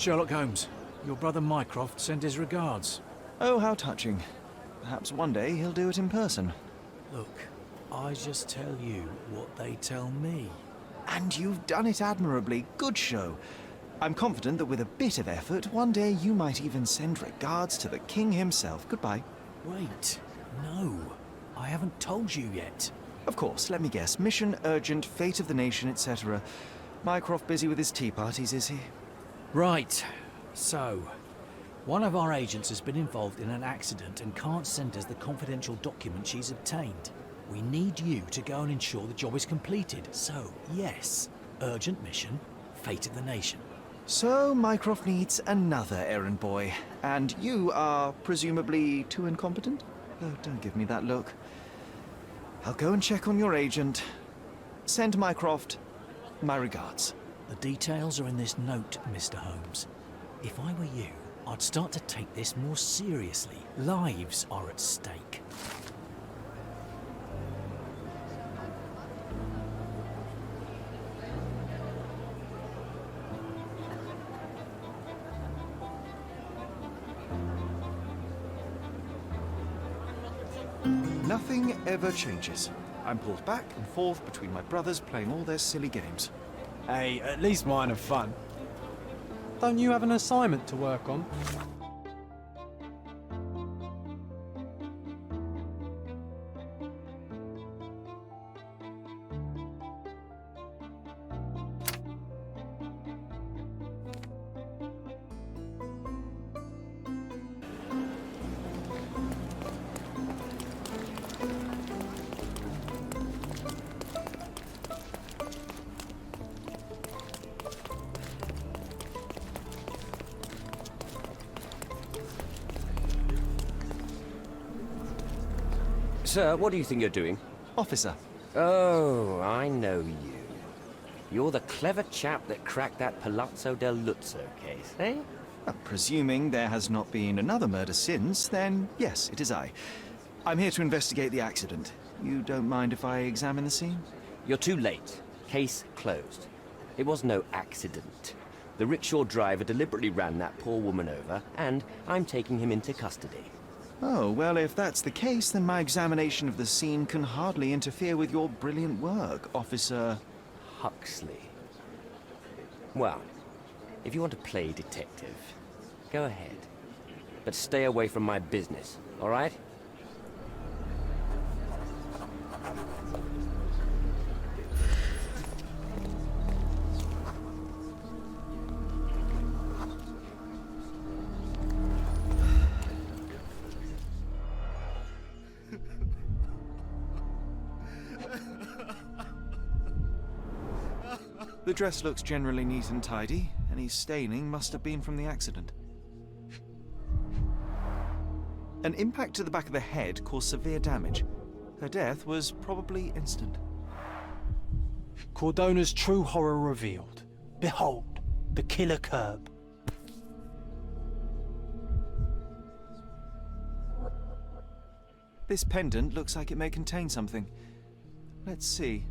Sherlock Holmes, your brother Mycroft sent his regards. Oh, how touching. Perhaps one day he'll do it in person. Look, I just tell you what they tell me. And you've done it admirably. Good show. I'm confident that with a bit of effort, one day you might even send regards to the king himself. Goodbye. Wait, no. I haven't told you yet. Of course, let me guess. Mission urgent, fate of the nation, etc. Mycroft busy with his tea parties, is he? Right. So, one of our agents has been involved in an accident and can't send us the confidential document she's obtained. We need you to go and ensure the job is completed. So, yes, urgent mission, fate of the nation. So, Mycroft needs another errand boy. And you are presumably too incompetent? Oh, don't give me that look. I'll go and check on your agent. Send Mycroft my regards. The details are in this note, Mr. Holmes. If I were you, I'd start to take this more seriously. Lives are at stake. Nothing ever changes. I'm pulled back and forth between my brothers playing all their silly games. Hey, at least mine are fun. Don't you have an assignment to work on? Sir, what do you think you're doing? Officer. Oh, I know you. You're the clever chap that cracked that Palazzo del Luzzo case, eh? Well, presuming there has not been another murder since, then yes, it is I. I'm here to investigate the accident. You don't mind if I examine the scene? You're too late. Case closed. It was no accident. The rickshaw driver deliberately ran that poor woman over, and I'm taking him into custody. Oh, well, if that's the case, then my examination of the scene can hardly interfere with your brilliant work, Officer Huxley. Well, if you want to play detective, go ahead. But stay away from my business, all right? The dress looks generally neat and tidy. Any staining must have been from the accident. An impact to the back of the head caused severe damage. Her death was probably instant. Cordona's true horror revealed. Behold, the killer curb. This pendant looks like it may contain something. Let's see.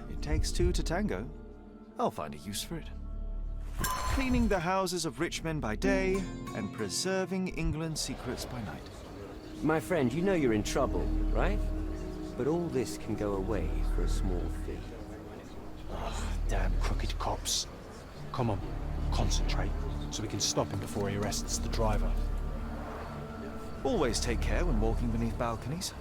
It takes two to tango. I'll find a use for it. Cleaning the houses of rich men by day and preserving England's secrets by night. My friend, you know you're in trouble, right? But all this can go away for a small fee. Ugh, damn crooked cops. Come on, concentrate, so we can stop him before he arrests the driver. Always take care when walking beneath balconies.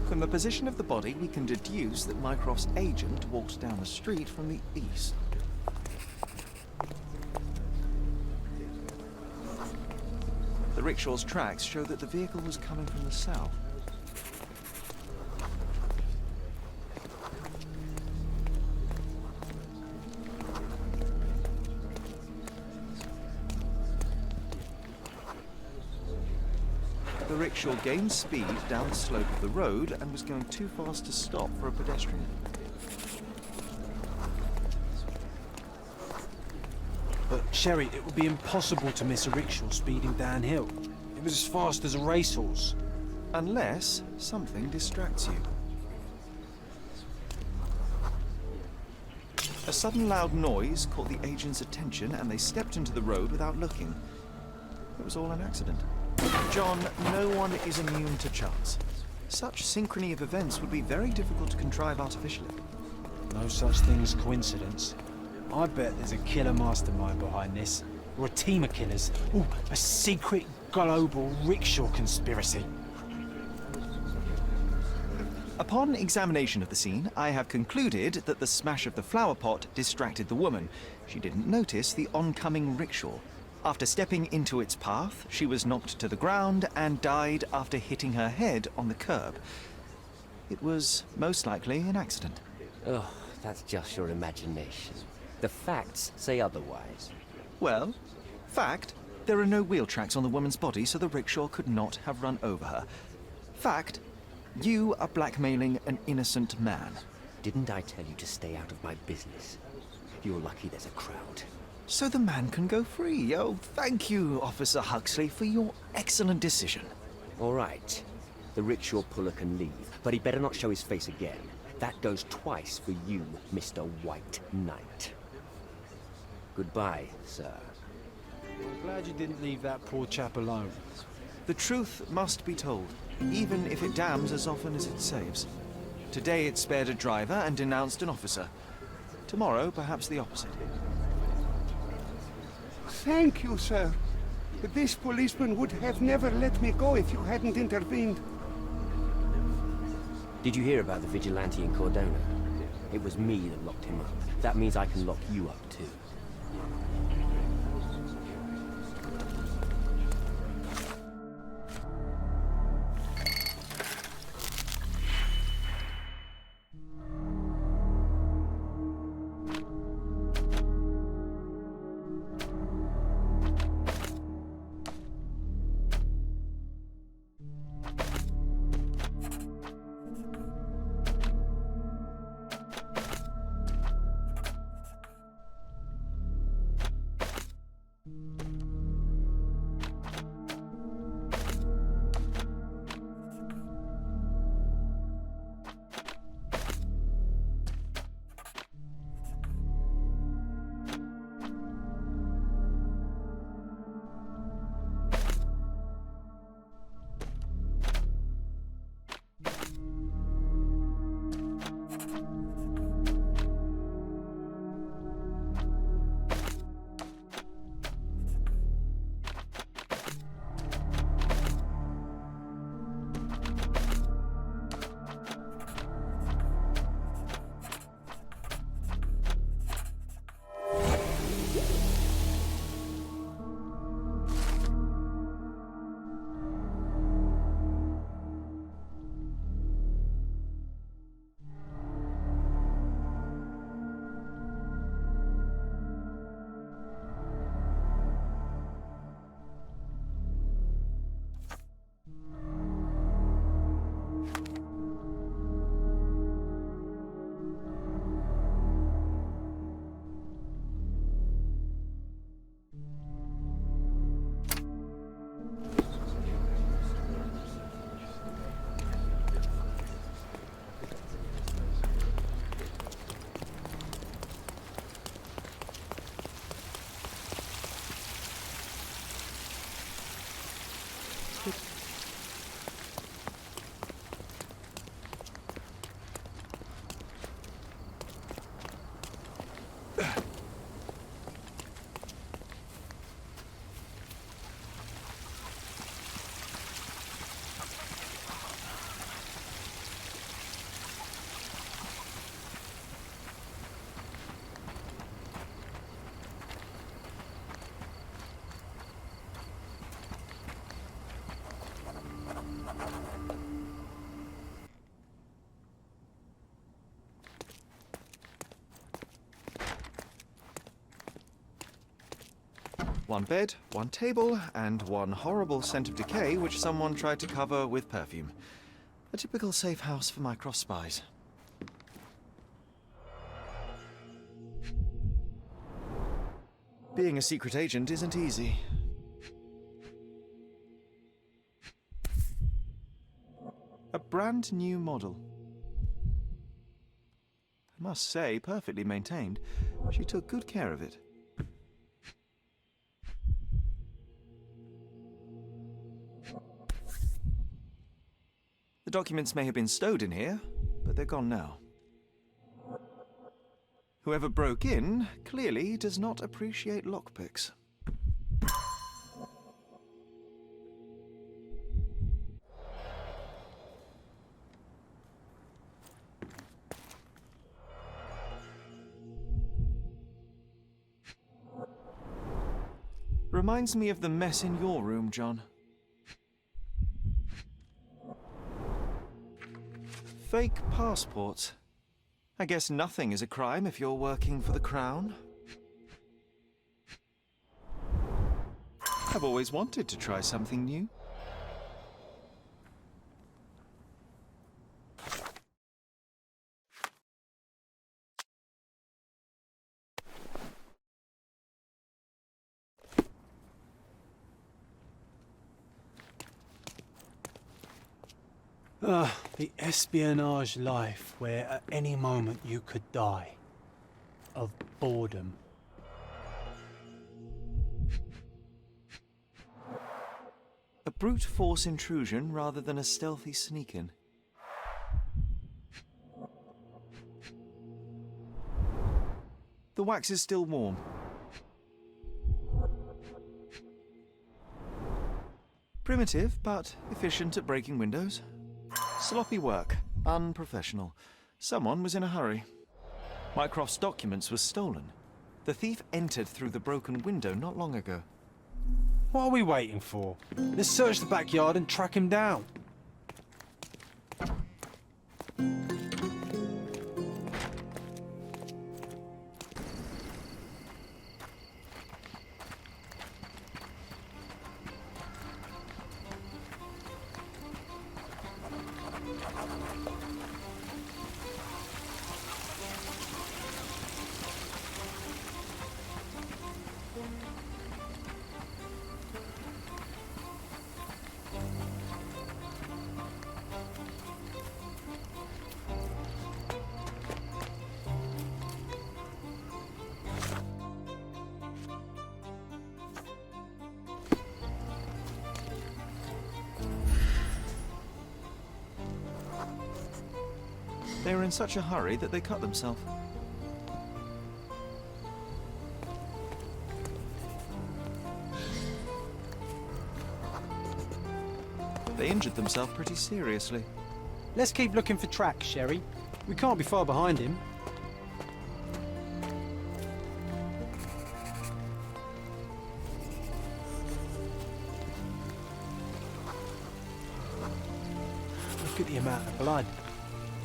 From the position of the body, we can deduce that Mycroft's agent walked down the street from the east. The rickshaw's tracks show that the vehicle was coming from the south. The rickshaw gained speed down the slope of the road and was going too fast to stop for a pedestrian. But, Sherry, it would be impossible to miss a rickshaw speeding downhill. It was as fast as a racehorse. Unless something distracts you. A sudden loud noise caught the agent's attention and they stepped into the road without looking. It was all an accident. John, no one is immune to chance. Such synchrony of events would be very difficult to contrive artificially. No such thing as coincidence. I bet there's a killer mastermind behind this. Or a team of killers. Ooh, a secret global rickshaw conspiracy. Upon examination of the scene, I have concluded that the smash of the flower pot distracted the woman. She didn't notice the oncoming rickshaw. After stepping into its path, she was knocked to the ground and died after hitting her head on the curb. It was most likely an accident. Oh, that's just your imagination. The facts say otherwise. Well, fact, there are no wheel tracks on the woman's body, so the rickshaw could not have run over her. Fact, you are blackmailing an innocent man. Didn't I tell you to stay out of my business? You're lucky there's a crowd. So the man can go free. Oh, thank you, Officer Huxley, for your excellent decision. All right. The rickshaw puller can leave, but he better not show his face again. That goes twice for you, Mr. White Knight. Goodbye, sir. I'm glad you didn't leave that poor chap alone. The truth must be told, even if it damns as often as it saves. Today it spared a driver and denounced an officer. Tomorrow, perhaps the opposite. Thank you, sir. This policeman would have never let me go if you hadn't intervened. Did you hear about the vigilante in Cordona? It was me that locked him up. That means I can lock you up too. One bed, one table, and one horrible scent of decay which someone tried to cover with perfume. A typical safe house for Mycroft spies. Being a secret agent isn't easy. A brand new model. I must say, perfectly maintained. She took good care of it. The documents may have been stowed in here, but they're gone now. Whoever broke in clearly does not appreciate lockpicks. Reminds me of the mess in your room, John. Fake passports. I guess nothing is a crime if you're working for the Crown. I've always wanted to try something new. The espionage life where at any moment you could die. Of boredom. A brute force intrusion rather than a stealthy sneak-in. The wax is still warm. Primitive, but efficient at breaking windows. Sloppy work. Unprofessional. Someone was in a hurry. Mycroft's documents were stolen. The thief entered through the broken window not long ago. What are we waiting for? Let's search the backyard and track him down. They were in such a hurry that they cut themselves. They injured themselves pretty seriously. Let's keep looking for tracks, Sherry. We can't be far behind him. Look at the amount of blood.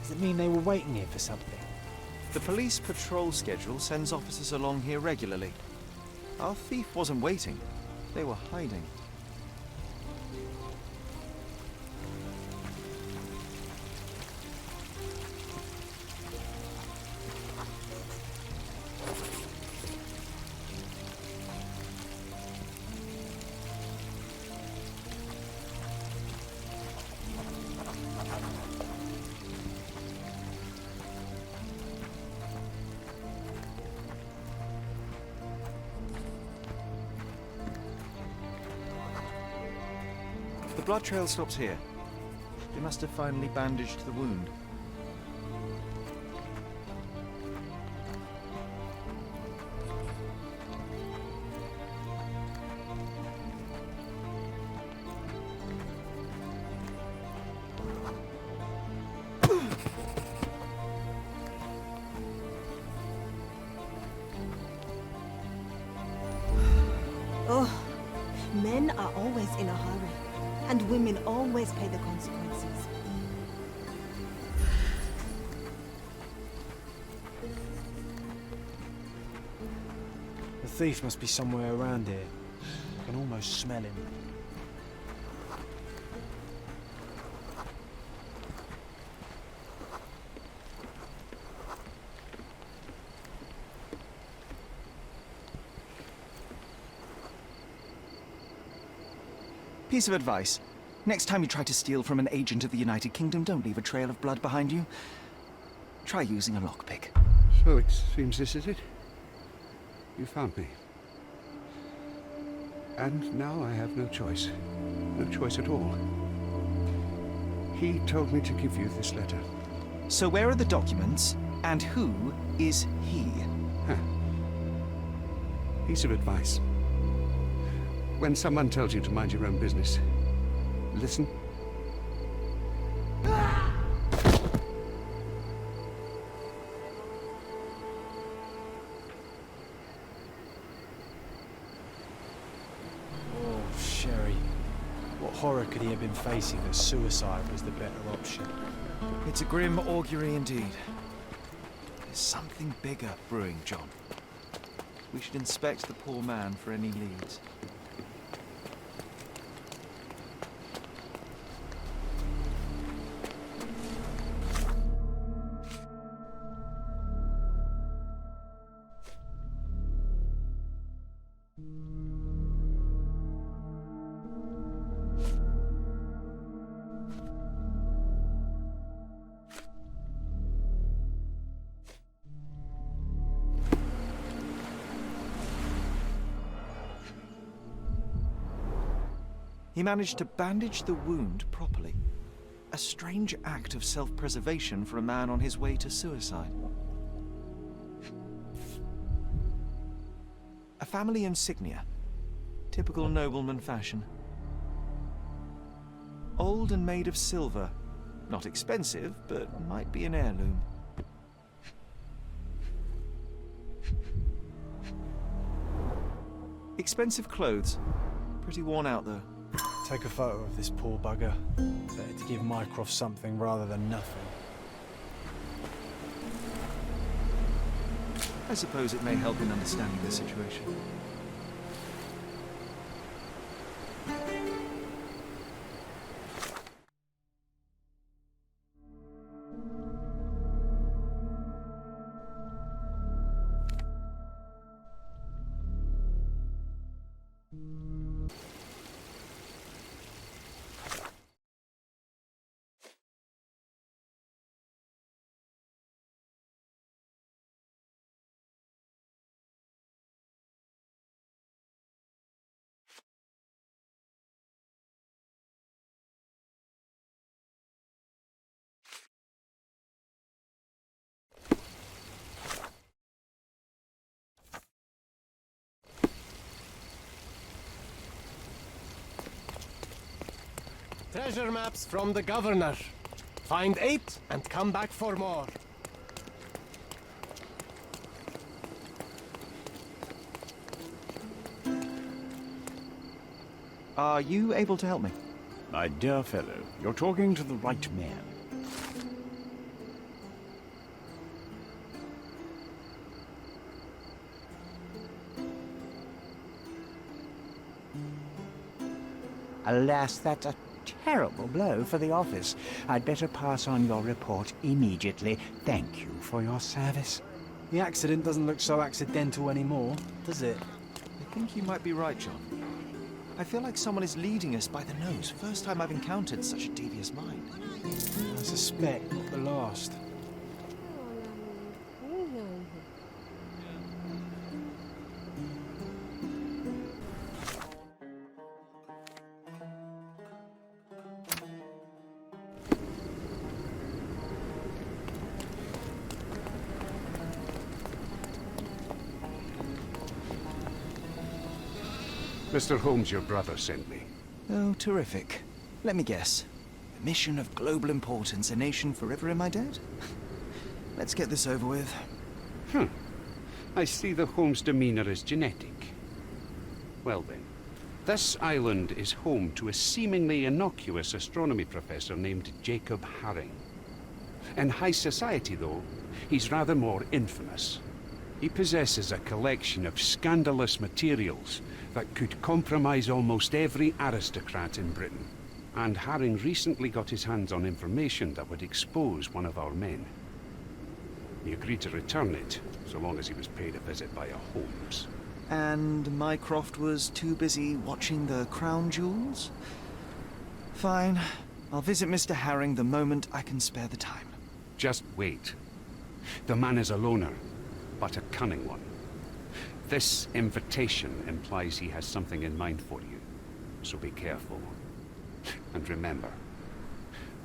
Does it mean they were waiting here for something? The police patrol schedule sends officers along here regularly. Our thief wasn't waiting. They were hiding. The blood trail stops here. They must have finally bandaged the wound. Oh, men are always in a hurry, and women always pay the consequences. The thief must be somewhere around here. can almost smell him. Piece of advice. Next time you try to steal from an agent of the United Kingdom, don't leave a trail of blood behind you. Try using a lockpick. So it seems this is it. You found me. And now I have no choice. No choice at all. He told me to give you this letter. So where are the documents, and who is he? Huh. Piece of advice. When someone tells you to mind your own business, listen. Oh, Sherry. What horror could he have been facing that suicide was the better option? It's a grim augury indeed. There's something bigger brewing, John. We should inspect the poor man for any leads. He managed to bandage the wound properly. A strange act of self-preservation for a man on his way to suicide. A family insignia. Typical nobleman fashion. Old and made of silver. Not expensive, but might be an heirloom. Expensive clothes. Pretty worn out, though. Take a photo of this poor bugger. Better to give Mycroft something rather than nothing. I suppose it may help in understanding the situation. Treasure maps from the governor. Find 8 and come back for more. Are you able to help me? My dear fellow, you're talking to the right man. Alas, that's a terrible blow for the office. I'd better pass on your report immediately. Thank you for your service. The accident doesn't look so accidental anymore, does it? I think you might be right, John. I feel like someone is leading us by the nose. First time I've encountered such a devious mind. I suspect not the last. Mr. Holmes, your brother sent me. Oh, terrific. Let me guess. A mission of global importance, a nation forever in my debt? Let's get this over with. I see the Holmes demeanor is genetic. Well then, this island is home to a seemingly innocuous astronomy professor named Jacob Haring. In high society, though, he's rather more infamous. He possesses a collection of scandalous materials that could compromise almost every aristocrat in Britain. And Haring recently got his hands on information that would expose one of our men. He agreed to return it, so long as he was paid a visit by a Holmes. And Mycroft was too busy watching the crown jewels? Fine. I'll visit Mr. Haring the moment I can spare the time. Just wait. The man is a loner, but a cunning one. This invitation implies he has something in mind for you, so be careful. And remember,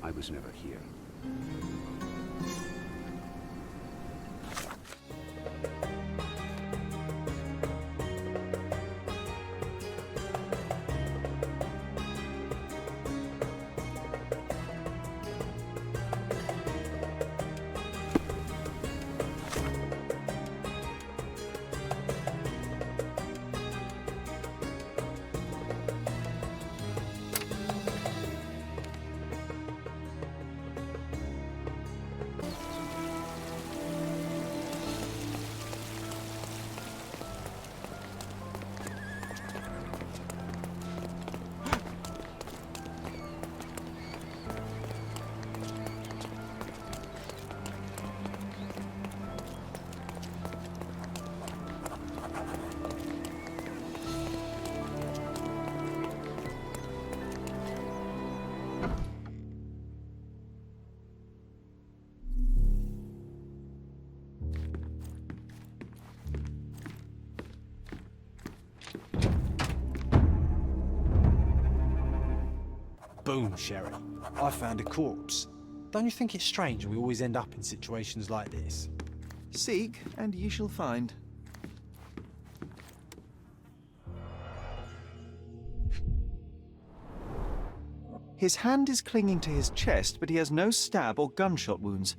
I was never here. Boom, Sherry. I found a corpse. Don't you think it's strange we always end up in situations like this? Seek, and ye shall find. His hand is clinging to his chest, but he has no stab or gunshot wounds.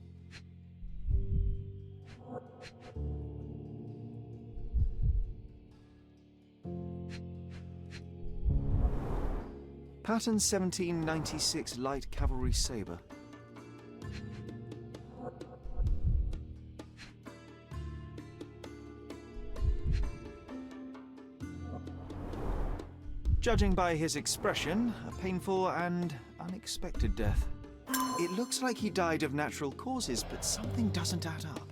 Pattern 1796 light cavalry saber. Judging by his expression, a painful and unexpected death. It looks like he died of natural causes, but something doesn't add up.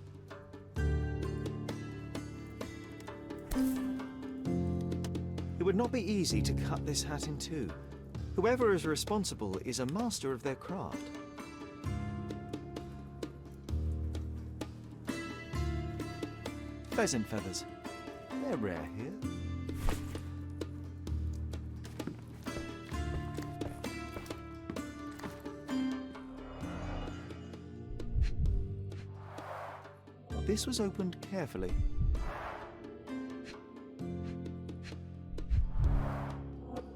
It would not be easy to cut this hat in two. Whoever is responsible is a master of their craft. Pheasant feathers. They're rare here. This was opened carefully.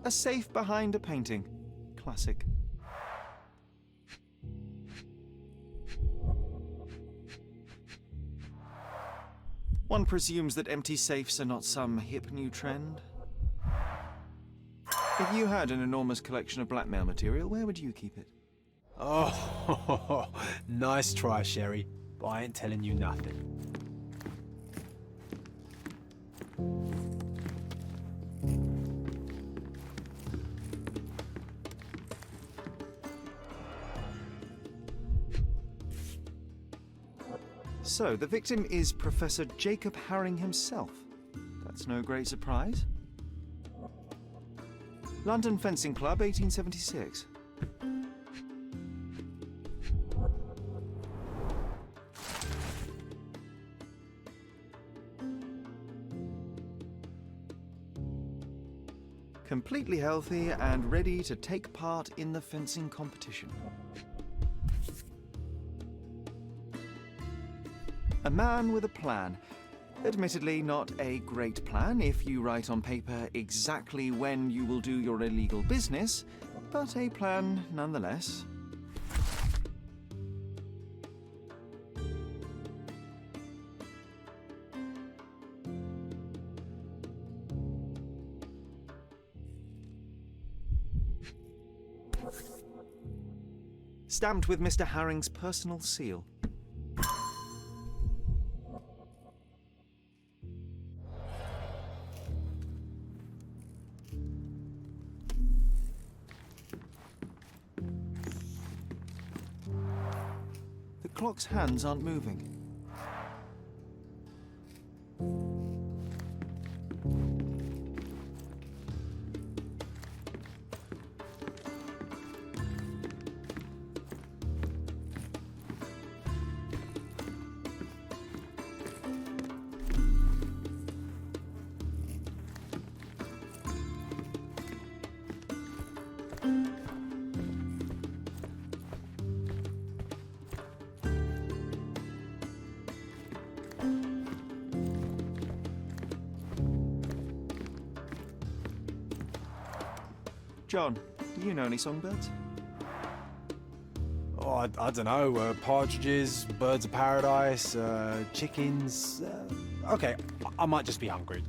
A safe behind a painting. Classic. One presumes that empty safes are not some hip new trend. If you had an enormous collection of blackmail material, where would you keep it? Oh, nice try, Sherry. But I ain't telling you nothing. So, the victim is Professor Jacob Haring himself. That's no great surprise. London Fencing Club, 1876. Completely healthy and ready to take part in the fencing competition. A man with a plan. Admittedly, not a great plan if you write on paper exactly when you will do your illegal business, but a plan nonetheless. Stamped with Mr. Haring's personal seal. clock's hands aren't moving. John, do you know any songbirds? Oh, I don't know. Partridges, birds of paradise, chickens. Okay, I might just be hungry.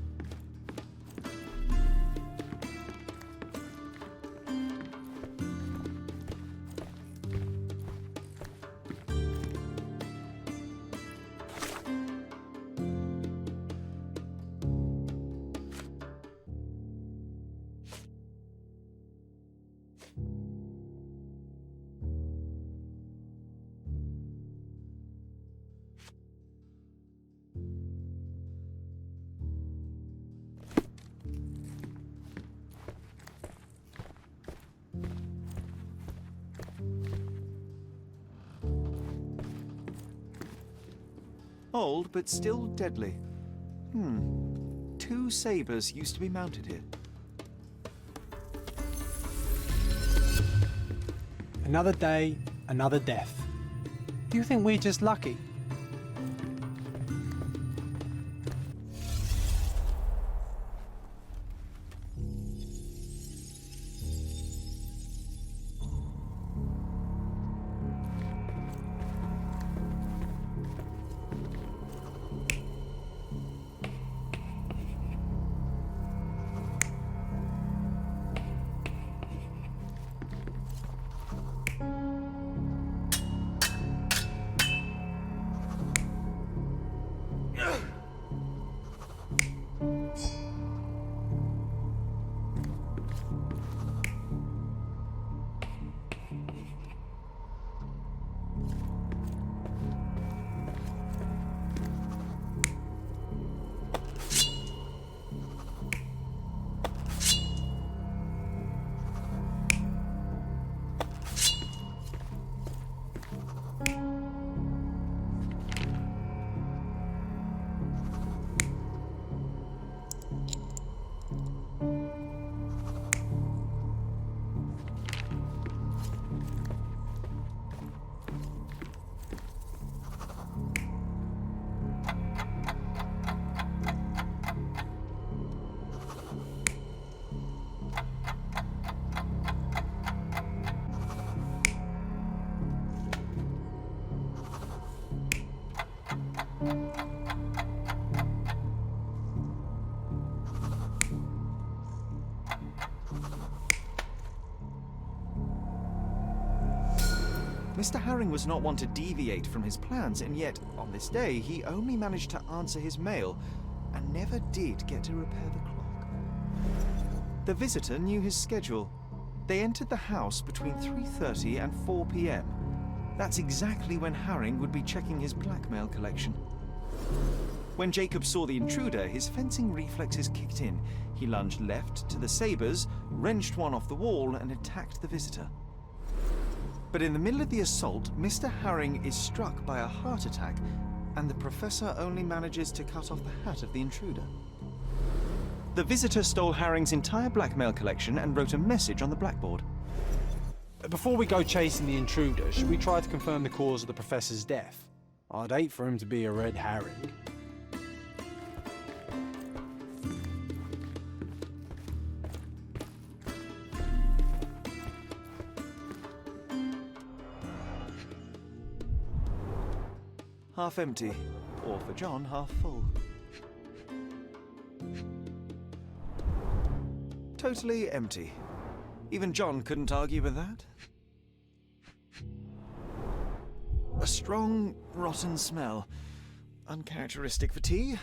Old, but still deadly. 2 sabers used to be mounted here. Another day, another death. Do you think we're just lucky? Mr. Herring was not one to deviate from his plans, and yet, on this day, he only managed to answer his mail and never did get to repair the clock. The visitor knew his schedule. They entered the house between 3:30 and 4 p.m. That's exactly when Herring would be checking his blackmail collection. When Jacob saw the intruder, his fencing reflexes kicked in. He lunged left to the sabers, wrenched one off the wall, and attacked the visitor. But in the middle of the assault, Mr. Herring is struck by a heart attack, and the professor only manages to cut off the hat of the intruder. The visitor stole Herring's entire blackmail collection and wrote a message on the blackboard. Before we go chasing the intruder, should we try to confirm the cause of the professor's death? I'd hate for him to be a red herring. Half empty, or for John, half full. Totally empty. Even John couldn't argue with that. A strong, rotten smell. Uncharacteristic for tea.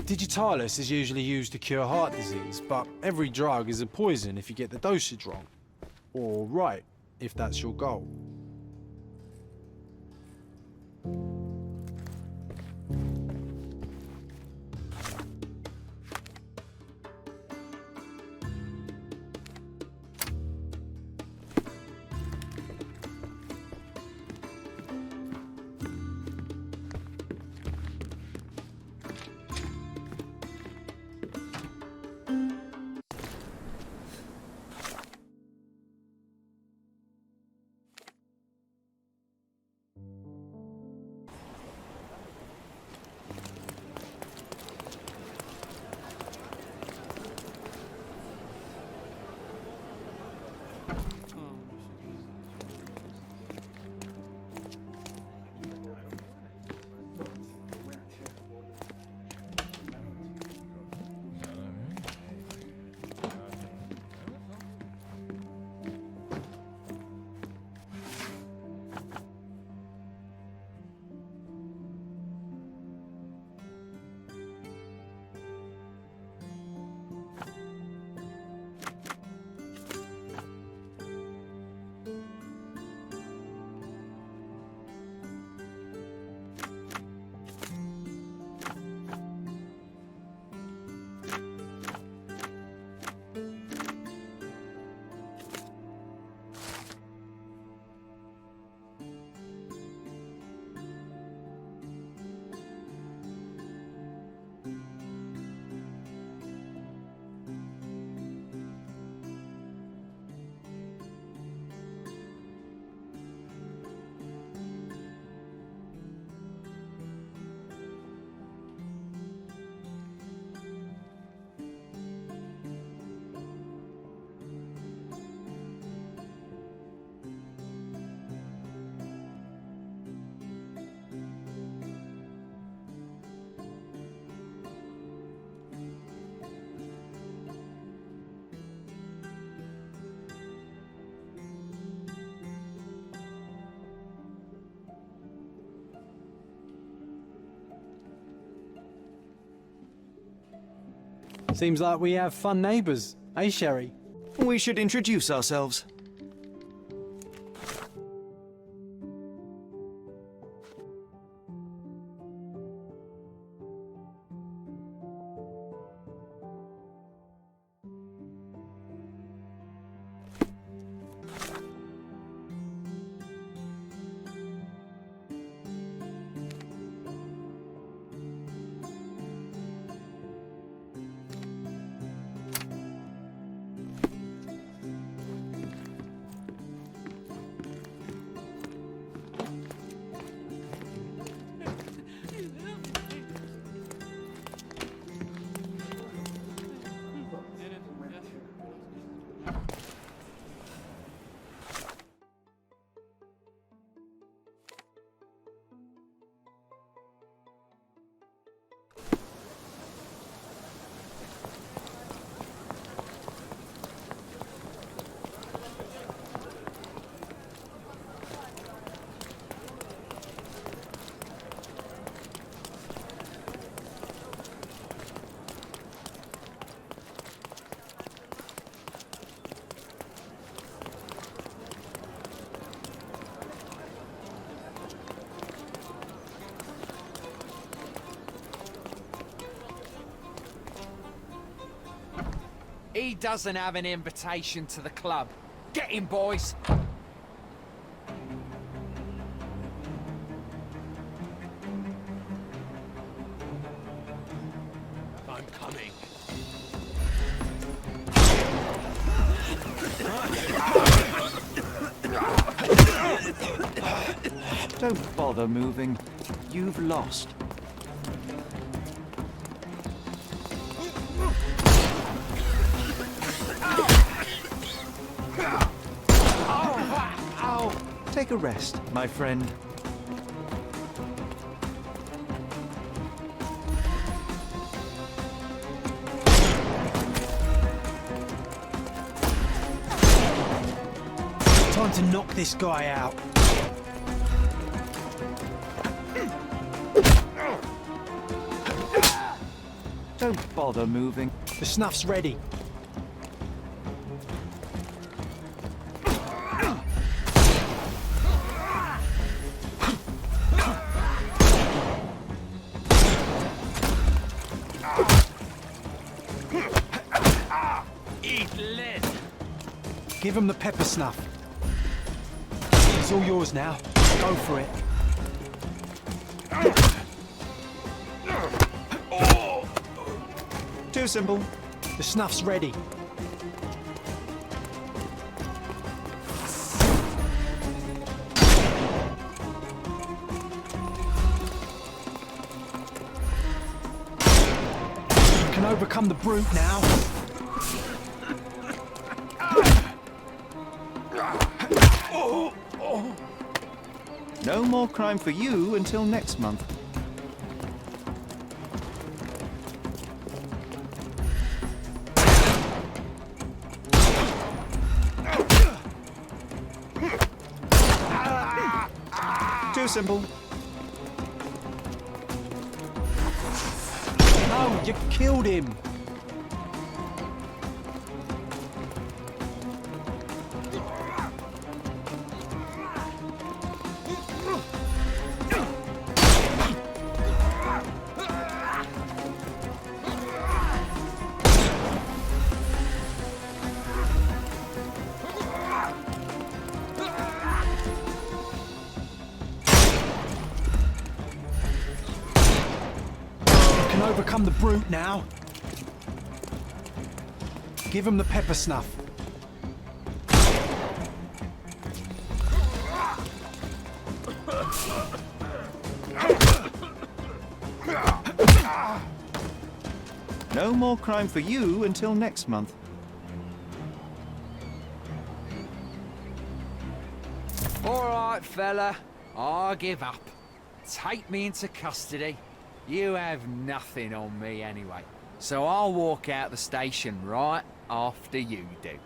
Digitalis is usually used to cure heart disease, but every drug is a poison if you get the dosage wrong. Or right, if that's your goal. Seems like we have fun neighbours, eh, Sherry? We should introduce ourselves. He doesn't have an invitation to the club. Get him, boys! I'm coming. Don't bother moving. You've lost. Take a rest, my friend. Time to knock this guy out. Don't bother moving. The snuff's ready. Eat lead. Give him the pepper snuff. It's all yours now. Go for it. Too simple. The snuff's ready. You can overcome the brute now. No more crime for you until next month. Too simple. No, you killed him. You can overcome the brute now. Give him the pepper snuff. No more crime for you until next month. All right, fella. I give up. Take me into custody. You have nothing on me anyway. So I'll walk out the station right after you do.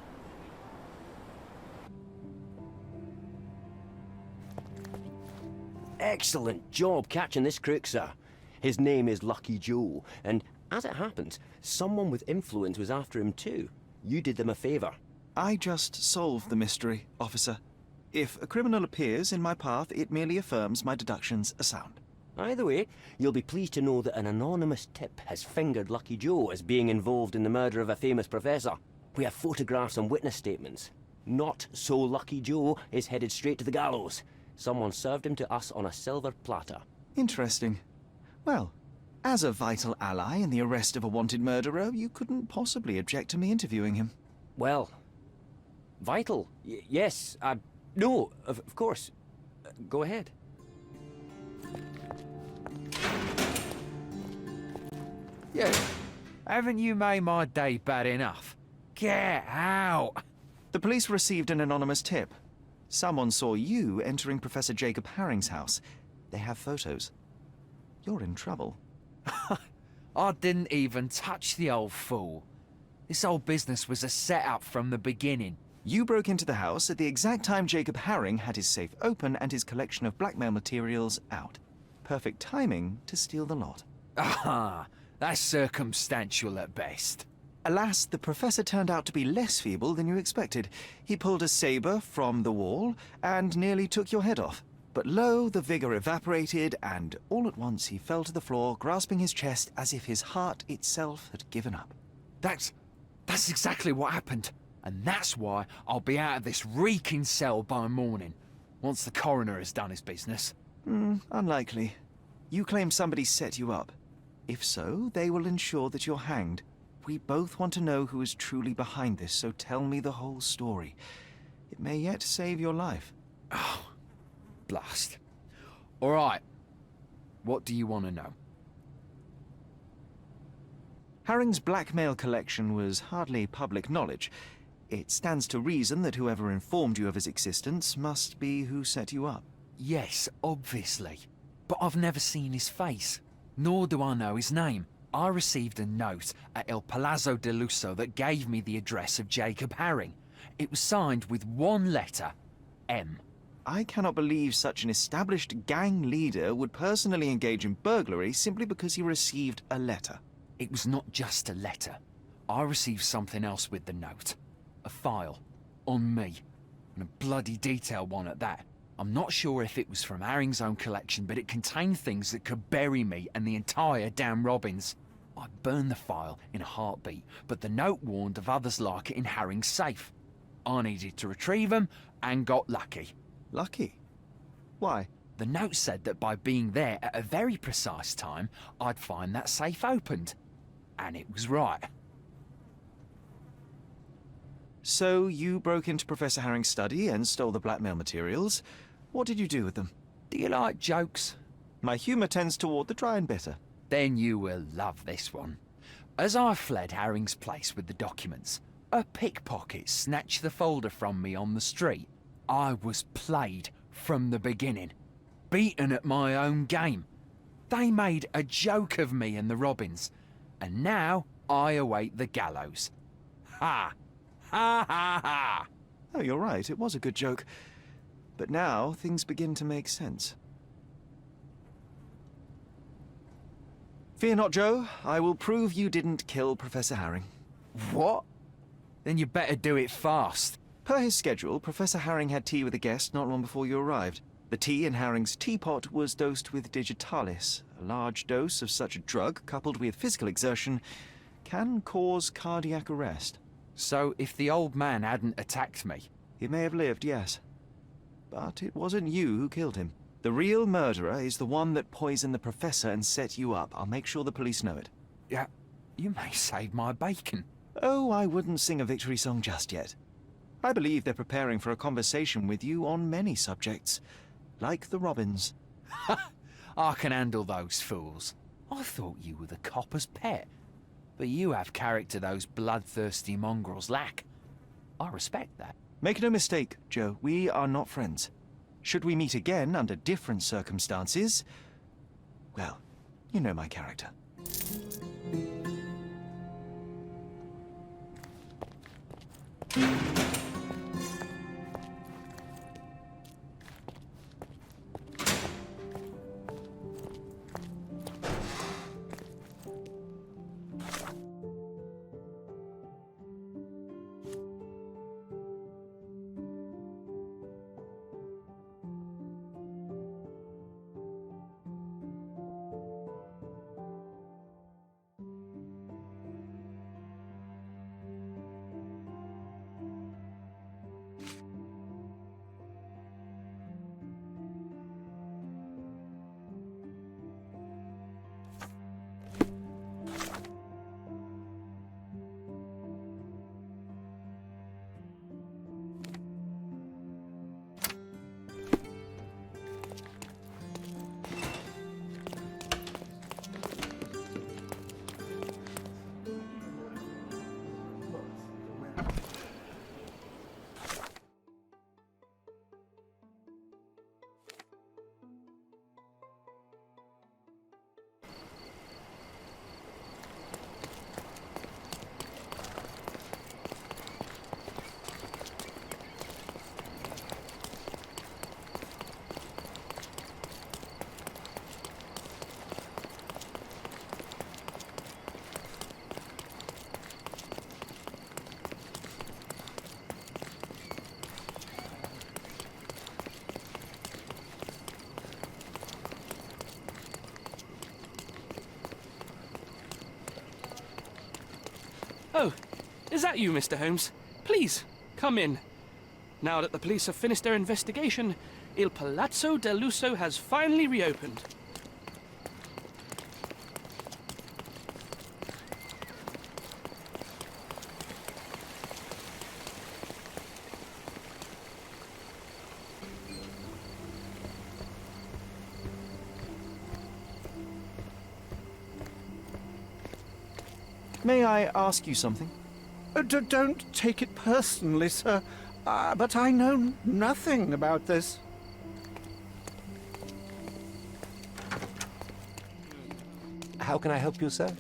Excellent job catching this crook, sir. His name is Lucky Joe, and as it happens, someone with influence was after him too. You did them a favour. I just solved the mystery, officer. If a criminal appears in my path, it merely affirms my deductions are sound. Either way, you'll be pleased to know that an anonymous tip has fingered Lucky Joe as being involved in the murder of a famous professor. We have photographs and witness statements. Not so Lucky Joe is headed straight to the gallows. Someone served him to us on a silver platter. Interesting. Well, as a vital ally in the arrest of a wanted murderer, you couldn't possibly object to me interviewing him. Well, vital? Yes. No, of course. Go ahead. Yeah. Haven't you made my day bad enough? Get out! The police received an anonymous tip. Someone saw you entering Professor Jacob Harring's house. They have photos. You're in trouble. I didn't even touch the old fool. This whole business was a setup from the beginning. You broke into the house at the exact time Jacob Haring had his safe open and his collection of blackmail materials out. Perfect timing to steal the lot. Ah, that's circumstantial at best. Alas, the professor turned out to be less feeble than you expected. He pulled a saber from the wall and nearly took your head off. But lo, the vigor evaporated, and all at once he fell to the floor, grasping his chest as if his heart itself had given up. That's exactly what happened. And that's why I'll be out of this reeking cell by morning, once the coroner has done his business. Unlikely. You claim somebody set you up. If so, they will ensure that you're hanged. We both want to know who is truly behind this, so tell me the whole story. It may yet save your life. Oh, blast. All right. What do you want to know? Haring's blackmail collection was hardly public knowledge. It stands to reason that whoever informed you of his existence must be who set you up. Yes, obviously. But I've never seen his face, nor do I know his name. I received a note at El Palazzo de Lusso that gave me the address of Jacob Haring. It was signed with one letter, M. I cannot believe such an established gang leader would personally engage in burglary simply because he received a letter. It was not just a letter. I received something else with the note. A file. On me. And a bloody detailed one at that. I'm not sure if it was from Haring's own collection, but it contained things that could bury me and the entire damn Robbins. I burned the file in a heartbeat, but the note warned of others like it in Haring's safe. I needed to retrieve them, and got lucky. Lucky? Why? The note said that by being there at a very precise time, I'd find that safe opened. And it was right. So you broke into Professor Haring's study and stole the blackmail materials. What did you do with them? Do you like jokes? My humour tends toward the dry and bitter. Then you will love this one. As I fled Haring's place with the documents, a pickpocket snatched the folder from me on the street. I was played from the beginning. Beaten at my own game. They made a joke of me and the Robbins. And now I await the gallows. Ha! Ha ha ha! Oh, you're right, it was a good joke. But now things begin to make sense. Fear not, Joe. I will prove you didn't kill Professor Haring. What? Then you better do it fast. Per his schedule, Professor Haring had tea with a guest not long before you arrived. The tea in Haring's teapot was dosed with digitalis. A large dose of such a drug, coupled with physical exertion, can cause cardiac arrest. So if the old man hadn't attacked me... He may have lived, yes. But it wasn't you who killed him. The real murderer is the one that poisoned the professor and set you up. I'll make sure the police know it. Yeah, you may save my bacon. Oh, I wouldn't sing a victory song just yet. I believe they're preparing for a conversation with you on many subjects. Like the Robbins. I can handle those fools. I thought you were the copper's pet. But you have character those bloodthirsty mongrels lack. I respect that. Make no mistake, Joe, we are not friends. Should we meet again under different circumstances, well, you know my character. Oh, is that you, Mr. Holmes? Please, come in. Now that the police have finished their investigation, Il Palazzo del Lusso has finally reopened. May I ask you something? Don't take it personally, sir. But I know nothing about this. How can I help you, sir?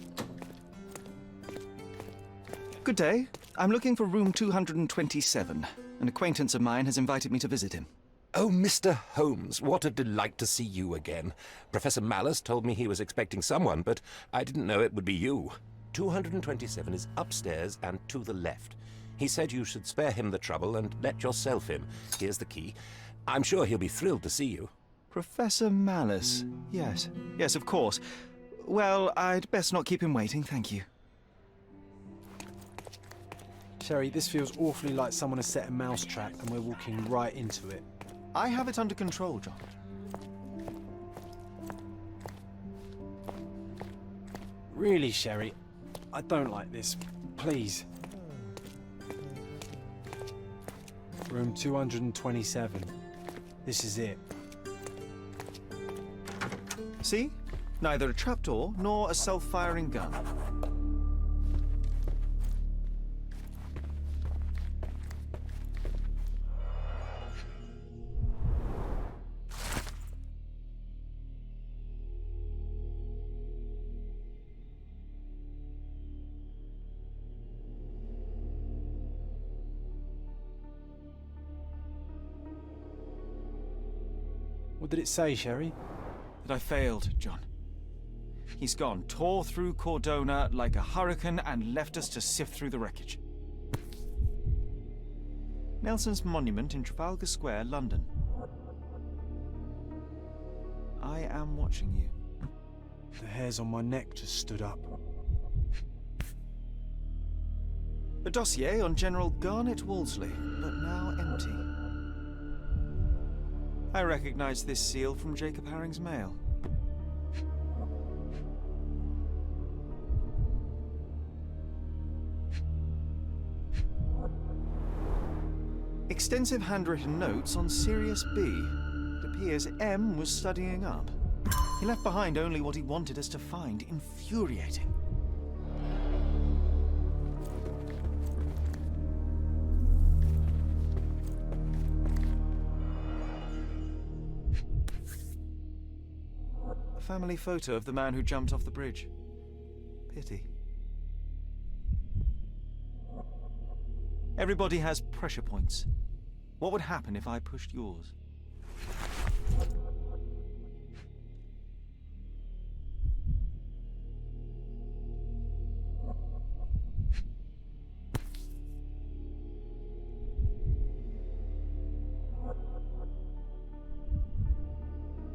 Good day. I'm looking for room 227. An acquaintance of mine has invited me to visit him. Oh, Mr. Holmes, what a delight to see you again. Professor Malice told me he was expecting someone, but I didn't know it would be you. 227 is upstairs and to the left. He said you should spare him the trouble and let yourself in. Here's the key. I'm sure he'll be thrilled to see you. Professor Malice. Yes. Yes, of course. Well, I'd best not keep him waiting, thank you. Sherry, this feels awfully like someone has set a mousetrap and we're walking right into it. I have it under control, John. Really, Sherry? I don't like this. Please. Room 227. This is it. See? Neither a trapdoor nor a self-firing gun. What did it say, Sherry? That I failed, John. He's gone, tore through Cordona like a hurricane and left us to sift through the wreckage. Nelson's monument in Trafalgar Square, London. I am watching you. The hairs on my neck just stood up. A dossier on General Garnet Wolseley, but now empty. I recognize this seal from Jacob Haring's mail. Extensive handwritten notes on Sirius B. It appears M was studying up. He left behind only what he wanted us to find. Infuriating. A family photo of the man who jumped off the bridge. Pity. Everybody has pressure points. What would happen if I pushed yours?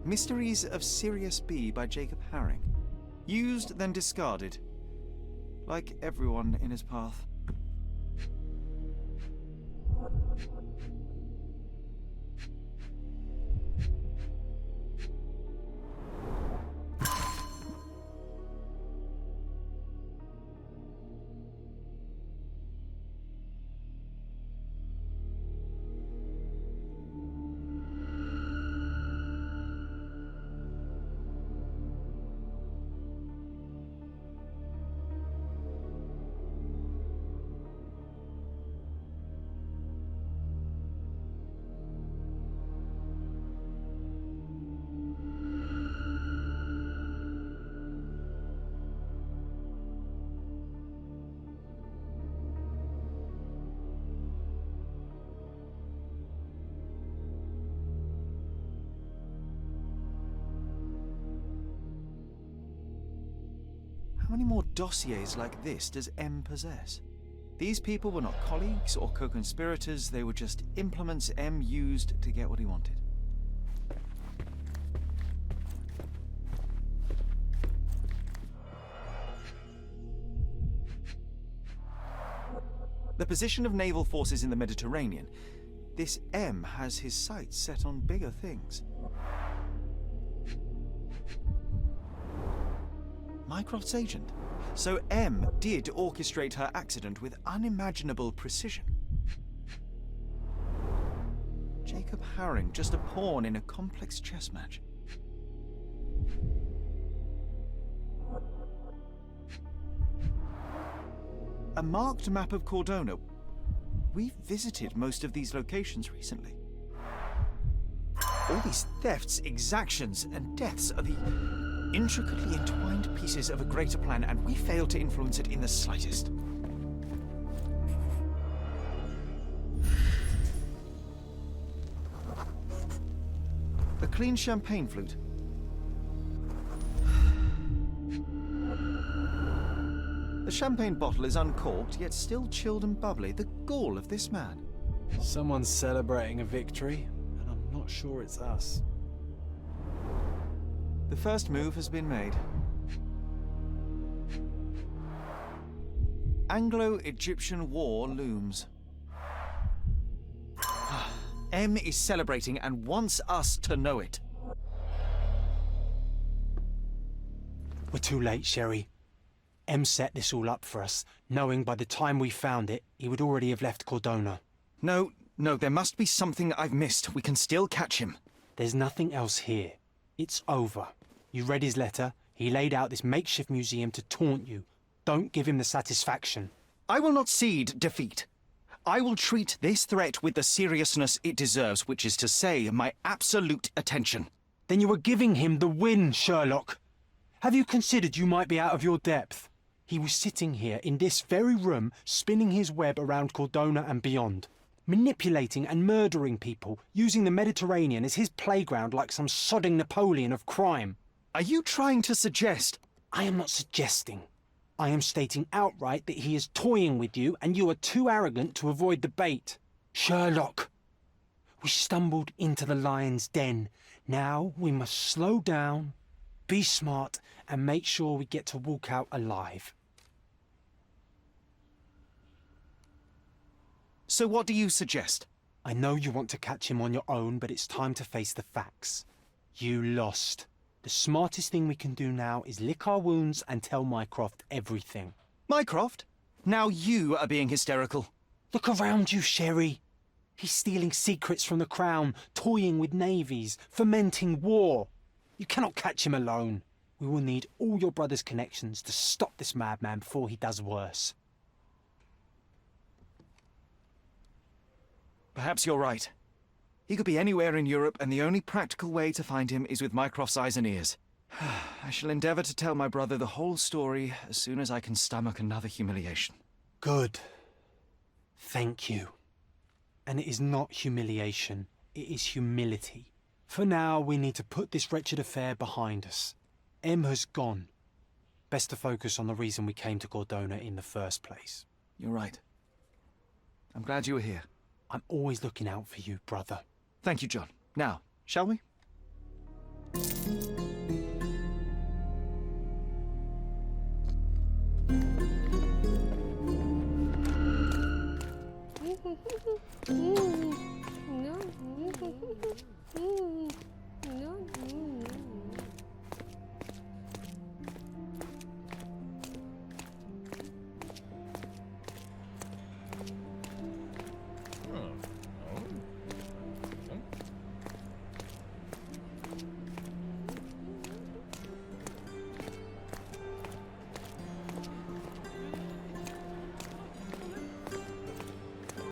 Mysteries of Sirius B by Jacob Haring. Used, then discarded. Like everyone in his path. How many more dossiers like this does M possess? These people were not colleagues or co-conspirators, they were just implements M used to get what he wanted. The position of naval forces in the Mediterranean. This M has his sights set on bigger things. Mycroft's agent. So M did orchestrate her accident with unimaginable precision. Jacob Haring, just a pawn in a complex chess match. A marked map of Cordona. We've visited most of these locations recently. All these thefts, exactions, and deaths are the intricately entwined pieces of a greater plan, and we fail to influence it in the slightest. A clean champagne flute. The champagne bottle is uncorked, yet still chilled and bubbly. The gall of this man. Someone's celebrating a victory, and I'm not sure it's us. The first move has been made. Anglo-Egyptian war looms. M is celebrating and wants us to know it. We're too late, Sherry. M set this all up for us, knowing by the time we found it, he would already have left Cordona. No, there must be something I've missed. We can still catch him. There's nothing else here. It's over. You read his letter. He laid out this makeshift museum to taunt you. Don't give him the satisfaction. I will not cede defeat. I will treat this threat with the seriousness it deserves, which is to say, my absolute attention. Then you were giving him the win, Sherlock. Have you considered you might be out of your depth? He was sitting here in this very room, spinning his web around Cordona and beyond, manipulating and murdering people, using the Mediterranean as his playground like some sodding Napoleon of crime. Are you trying to suggest? I am not suggesting. I am stating outright that he is toying with you and you are too arrogant to avoid the bait. Sherlock, we stumbled into the lion's den. Now we must slow down, be smart, and make sure we get to walk out alive. So what do you suggest? I know you want to catch him on your own, but it's time to face the facts. You lost. The smartest thing we can do now is lick our wounds and tell Mycroft everything. Mycroft? Now you are being hysterical. Look around you, Sherry. He's stealing secrets from the Crown, toying with navies, fomenting war. You cannot catch him alone. We will need all your brother's connections to stop this madman before he does worse. Perhaps you're right. He could be anywhere in Europe, and the only practical way to find him is with Mycroft's eyes and ears. I shall endeavour to tell my brother the whole story as soon as I can stomach another humiliation. Good. Thank you. And it is not humiliation, it is humility. For now, we need to put this wretched affair behind us. M has gone. Best to focus on the reason we came to Cordona in the first place. You're right. I'm glad you were here. I'm always looking out for you, brother. Thank you, John. Now, shall we?